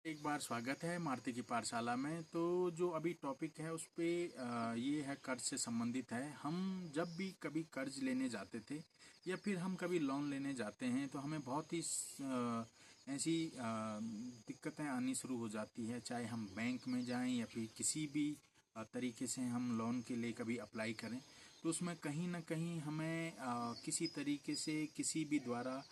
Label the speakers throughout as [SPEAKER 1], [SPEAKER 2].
[SPEAKER 1] एक बार स्वागत है मारुति की पाठशाला में। तो जो अभी टॉपिक है उस पे ये है, कर्ज से संबंधित है। हम जब भी कभी कर्ज लेने जाते थे या फिर हम कभी लोन लेने जाते हैं तो हमें बहुत ही ऐसी दिक्कतें आनी शुरू हो जाती है, चाहे हम बैंक में जाएं या फिर किसी भी तरीके से हम लोन के लिए कभी अप्लाई करें। तो उसमें कहीं ना कहीं हमें किसी तरीके से किसी भी द्वारा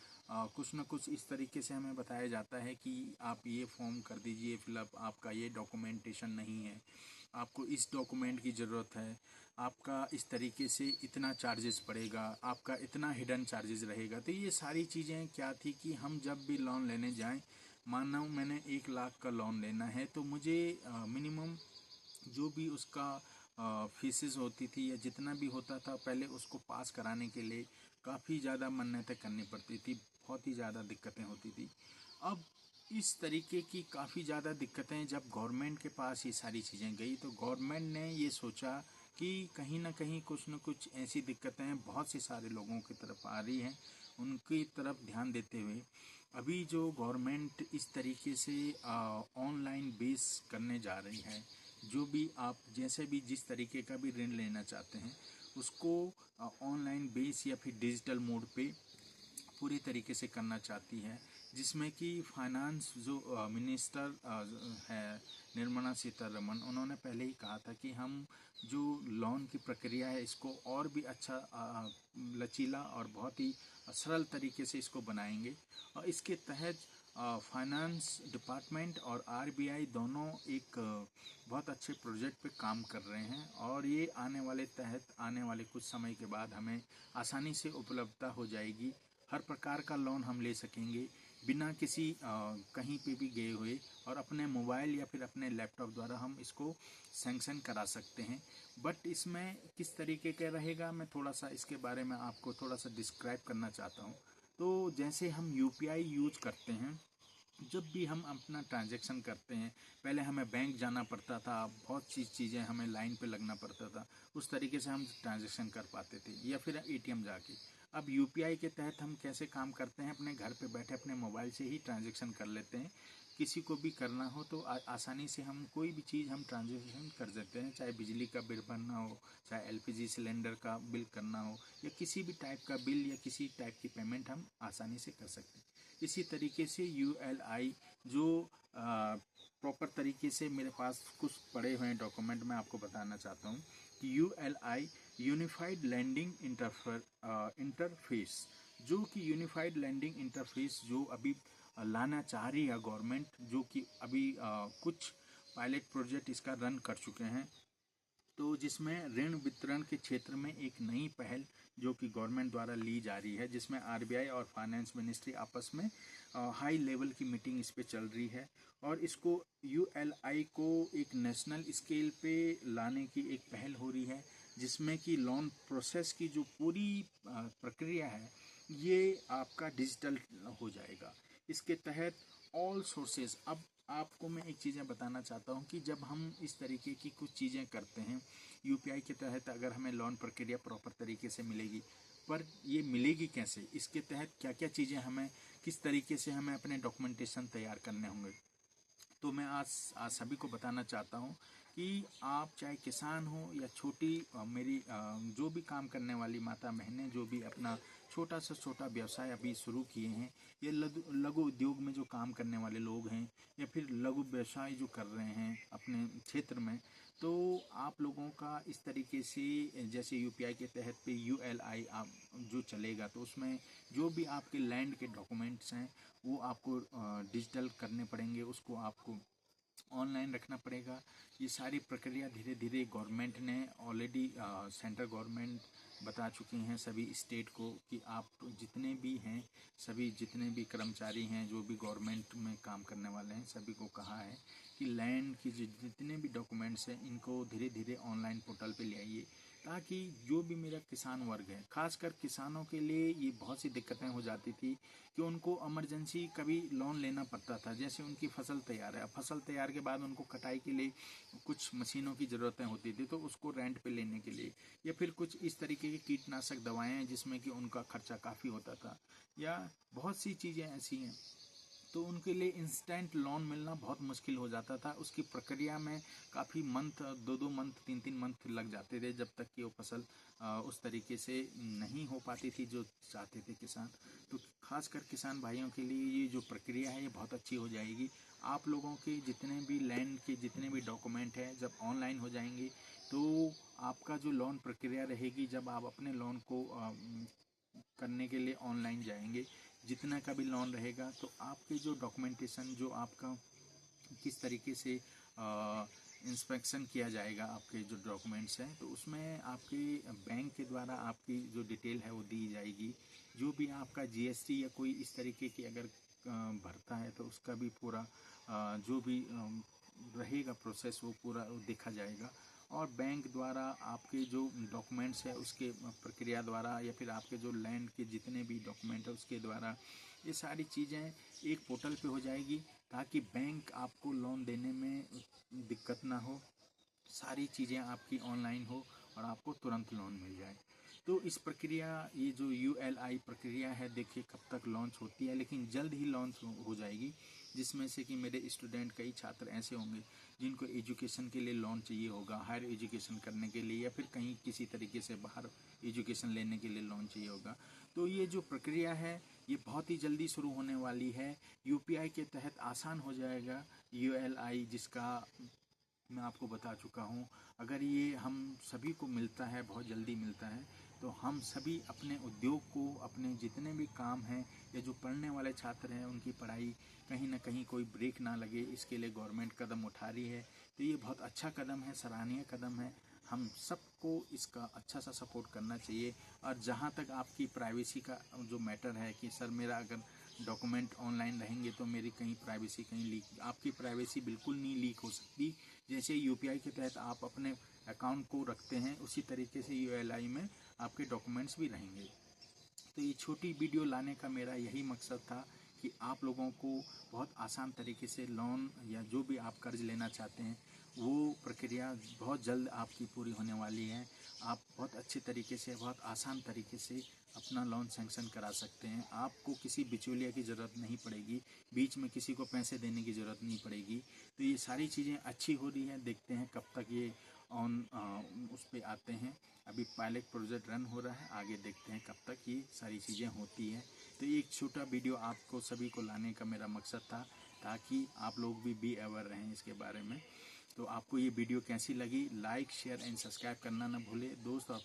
[SPEAKER 1] कुछ ना कुछ इस तरीके से हमें बताया जाता है कि आप ये फॉर्म कर दीजिए फिलअप, आपका ये डॉक्यूमेंटेशन नहीं है, आपको इस डॉक्यूमेंट की ज़रूरत है, आपका इस तरीके से इतना चार्जेस पड़ेगा, आपका इतना हिडन चार्जेस रहेगा। तो ये सारी चीज़ें क्या थी कि हम जब भी लोन लेने जाएं, मानो मैंने 1 लाख का लोन लेना है तो मुझे मिनिमम जो भी उसका फीसेस होती थी या जितना भी होता था, पहले उसको पास कराने के लिए काफ़ी ज़्यादा मन्नतें करनी पड़ती थी, बहुत ही ज़्यादा दिक्कतें होती थी। अब इस तरीके की काफ़ी ज़्यादा दिक्कतें जब गवर्नमेंट के पास ये सारी चीज़ें गई तो गवर्नमेंट ने ये सोचा कि कहीं ना कहीं कुछ न कुछ ऐसी दिक्कतें बहुत से सारे लोगों की तरफ आ रही हैं, उनकी तरफ ध्यान देते हुए अभी जो गवर्नमेंट इस तरीके से ऑनलाइन बेस करने जा रही है, जो भी आप जैसे भी जिस तरीके का भी ऋण लेना चाहते हैं उसको ऑनलाइन बेस या फिर डिजिटल मोड पे पूरी तरीके से करना चाहती है, जिसमें कि फाइनेंस जो मिनिस्टर है निर्मला सीतारमण, उन्होंने पहले ही कहा था कि हम जो लोन की प्रक्रिया है इसको और भी अच्छा लचीला और बहुत ही सरल तरीके से इसको बनाएंगे। और इसके तहत फाइनेंस डिपार्टमेंट और आरबीआई दोनों एक बहुत अच्छे प्रोजेक्ट पे काम कर रहे हैं और ये आने वाले कुछ समय के बाद हमें आसानी से उपलब्धता हो जाएगी। हर प्रकार का लोन हम ले सकेंगे बिना किसी कहीं पे भी गए हुए, और अपने मोबाइल या फिर अपने लैपटॉप द्वारा हम इसको सैंक्शन करा सकते हैं। बट इसमें किस तरीके का रहेगा, मैं थोड़ा सा इसके बारे में आपको थोड़ा सा डिस्क्राइब करना चाहता हूँ। तो जैसे हम यूपीआई यूज करते हैं, जब भी हम अपना ट्रांजैक्शन करते हैं, पहले हमें बैंक जाना पड़ता था, बहुत सी चीज़ें हमें लाइन पे लगना पड़ता था, उस तरीके से हम ट्रांजैक्शन कर पाते थे या फिर एटीएम जाके। अब यूपीआई के तहत हम कैसे काम करते हैं, अपने घर पे बैठे अपने मोबाइल से ही ट्रांजैक्शन कर लेते हैं। किसी को भी करना हो तो आसानी से हम कोई भी चीज़ हम ट्रांजैक्शन कर देते हैं, चाहे बिजली का बिल भरना हो, चाहे एलपीजी सिलेंडर का बिल करना हो, या किसी भी टाइप का बिल या किसी टाइप की पेमेंट हम आसानी से कर सकते हैं। इसी तरीके से यूएलआई जो प्रॉपर तरीके से मेरे पास कुछ पड़े हुए हैं डॉक्यूमेंट, मैं आपको बताना चाहता हूँ कि यूएलआई यूनिफाइड लैंडिंग इंटरफेस, जो कि यूनिफाइड लैंडिंग इंटरफेस जो अभी लाना चाह रही है गवर्नमेंट, जो कि अभी कुछ पायलट प्रोजेक्ट इसका रन कर चुके हैं। तो जिसमें ऋण वितरण के क्षेत्र में एक नई पहल जो कि गवर्नमेंट द्वारा ली जा रही है, जिसमें आरबीआई और फाइनेंस मिनिस्ट्री आपस में हाई लेवल की मीटिंग इस पे चल रही है, और इसको यूएलआई को एक नेशनल स्केल पे लाने की एक पहल हो रही है, जिसमें कि लोन प्रोसेस की जो पूरी प्रक्रिया है ये आपका डिजिटल हो जाएगा। इसके तहत ऑल सोर्सेज, अब आपको मैं एक चीज़ें बताना चाहता हूँ कि जब हम इस तरीके की कुछ चीज़ें करते हैं यूपीआई के तहत, अगर हमें लोन प्रक्रिया प्रॉपर तरीके से मिलेगी, पर ये मिलेगी कैसे, इसके तहत क्या क्या चीज़ें हमें, किस तरीके से हमें अपने डॉक्यूमेंटेशन तैयार करने होंगे, तो मैं आज सभी को बताना चाहता हूँ कि आप चाहे किसान हो या छोटी मेरी जो भी काम करने वाली माता बहनें जो भी अपना छोटा से छोटा व्यवसाय अभी शुरू किए हैं, या लघु उद्योग में जो काम करने वाले लोग हैं, या फिर लघु व्यवसाय जो कर रहे हैं अपने क्षेत्र में, तो आप लोगों का इस तरीके से जैसे यूपीआई के तहत पे यूएलआई आप जो चलेगा, तो उसमें जो भी आपके लैंड के डॉक्यूमेंट्स हैं वो आपको डिजिटल करने पड़ेंगे, उसको आपको ऑनलाइन रखना पड़ेगा। ये सारी प्रक्रिया धीरे धीरे गवर्नमेंट ने ऑलरेडी सेंट्रल गवर्नमेंट बता चुकी हैं सभी स्टेट को कि आप जितने भी हैं, सभी जितने भी कर्मचारी हैं जो भी गवर्नमेंट में काम करने वाले हैं, सभी को कहा है कि लैंड की जितने भी डॉक्यूमेंट्स हैं इनको धीरे धीरे ऑनलाइन पोर्टल पे ले आइए, ताकि जो भी मेरा किसान वर्ग है, खासकर किसानों के लिए ये बहुत सी दिक्कतें हो जाती थी कि उनको इमरजेंसी कभी लोन लेना पड़ता था। जैसे उनकी फसल तैयार है, फसल तैयार के बाद उनको कटाई के लिए कुछ मशीनों की ज़रूरतें होती थी, तो उसको रेंट पे लेने के लिए, या फिर कुछ इस तरीके की कीटनाशक दवाएं हैं जिसमें कि उनका खर्चा काफ़ी होता था, या बहुत सी चीज़ें ऐसी हैं। तो उनके लिए इंस्टेंट लोन मिलना बहुत मुश्किल हो जाता था। उसकी प्रक्रिया में काफ़ी मंथ, 2-2 मंथ, 3-3 मंथ लग जाते थे, जब तक कि वो फसल उस तरीके से नहीं हो पाती थी जो चाहते थे किसान। तो खासकर किसान भाइयों के लिए ये जो प्रक्रिया है ये बहुत अच्छी हो जाएगी। आप लोगों के जितने भी लैंड के जितने भी डॉक्यूमेंट हैं जब ऑनलाइन हो जाएंगे, तो आपका जो लोन प्रक्रिया रहेगी, जब आप अपने लोन को करने के लिए ऑनलाइन जाएंगे, जितना का भी लोन रहेगा, तो आपके जो डॉक्यूमेंटेशन, जो आपका किस तरीके से इंस्पेक्शन किया जाएगा, आपके जो डॉक्यूमेंट्स हैं, तो उसमें आपके बैंक के द्वारा आपकी जो डिटेल है वो दी जाएगी। जो भी आपका जीएसटी या कोई इस तरीके की अगर भरता है तो उसका भी पूरा जो भी रहेगा प्रोसेस वो पूरा देखा जाएगा। और बैंक द्वारा आपके जो डॉक्यूमेंट्स है उसके प्रक्रिया द्वारा, या फिर आपके जो लैंड के जितने भी डॉक्यूमेंट है उसके द्वारा, ये सारी चीज़ें एक पोर्टल पे हो जाएगी, ताकि बैंक आपको लोन देने में दिक्कत ना हो, सारी चीज़ें आपकी ऑनलाइन हो और आपको तुरंत लोन मिल जाए। तो इस प्रक्रिया, ये जो ULI प्रक्रिया है, देखिए कब तक लॉन्च होती है, लेकिन जल्द ही लॉन्च हो जाएगी। जिसमें से कि मेरे स्टूडेंट, कई छात्र ऐसे होंगे जिनको एजुकेशन के लिए लोन चाहिए होगा, हायर एजुकेशन करने के लिए, या फिर कहीं किसी तरीके से बाहर एजुकेशन लेने के लिए लोन चाहिए होगा। तो ये जो प्रक्रिया है ये बहुत ही जल्दी शुरू होने वाली है। UPI के तहत आसान हो जाएगा ULI, जिसका मैं आपको बता चुका हूँ। अगर ये हम सभी को मिलता है, बहुत जल्दी मिलता है, तो हम सभी अपने उद्योग को, अपने जितने भी काम हैं, या जो पढ़ने वाले छात्र हैं उनकी पढ़ाई कहीं ना कहीं कोई ब्रेक ना लगे, इसके लिए गवर्नमेंट कदम उठा रही है। तो ये बहुत अच्छा कदम है, सराहनीय कदम है। हम सबको इसका अच्छा सा सपोर्ट करना चाहिए। और जहाँ तक आपकी प्राइवेसी का जो मैटर है कि सर मेरा अगर डॉक्यूमेंट ऑनलाइन रहेंगे तो मेरी कहीं प्राइवेसी कहीं लीक, आपकी प्राइवेसी बिल्कुल नहीं लीक हो सकती। जैसे UPI के तहत आप अपने अकाउंट को रखते हैं, उसी तरीके से ULI में आपके डॉक्यूमेंट्स भी रहेंगे। तो ये छोटी वीडियो लाने का मेरा यही मकसद था कि आप लोगों को बहुत आसान तरीके से लोन या जो भी आप कर्ज लेना चाहते हैं वो प्रक्रिया बहुत जल्द आपकी पूरी होने वाली है। आप बहुत अच्छे तरीके से, बहुत आसान तरीके से अपना लोन सैंक्शन करा सकते हैं। आपको किसी बिचौलिया की ज़रूरत नहीं पड़ेगी, बीच में किसी को पैसे देने की ज़रूरत नहीं पड़ेगी। तो ये सारी चीज़ें अच्छी हो रही हैं। देखते हैं कब तक ये उस पर आते हैं। अभी पायलट प्रोजेक्ट रन हो रहा है, आगे देखते हैं कब तक ये सारी चीज़ें होती हैं। तो ये एक छोटा वीडियो आपको सभी को लाने का मेरा मकसद था, ताकि आप लोग भी अवेयर रहें इसके बारे में। तो आपको ये वीडियो कैसी लगी, लाइक, शेयर एंड सब्सक्राइब करना ना भूलें। दोस्त और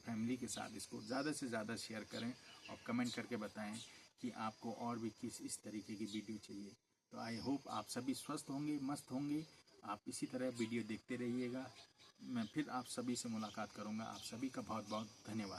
[SPEAKER 1] फैमिली के साथ इसको ज़्यादा से ज़्यादा शेयर करें और कमेंट करके बताएं कि आपको और भी किस इस तरीके की वीडियो चाहिए। तो आई होप आप सभी स्वस्थ होंगे, मस्त होंगे। आप इसी तरह वीडियो देखते रहिएगा। मैं फिर आप सभी से मुलाकात करूंगा। आप सभी का बहुत बहुत धन्यवाद।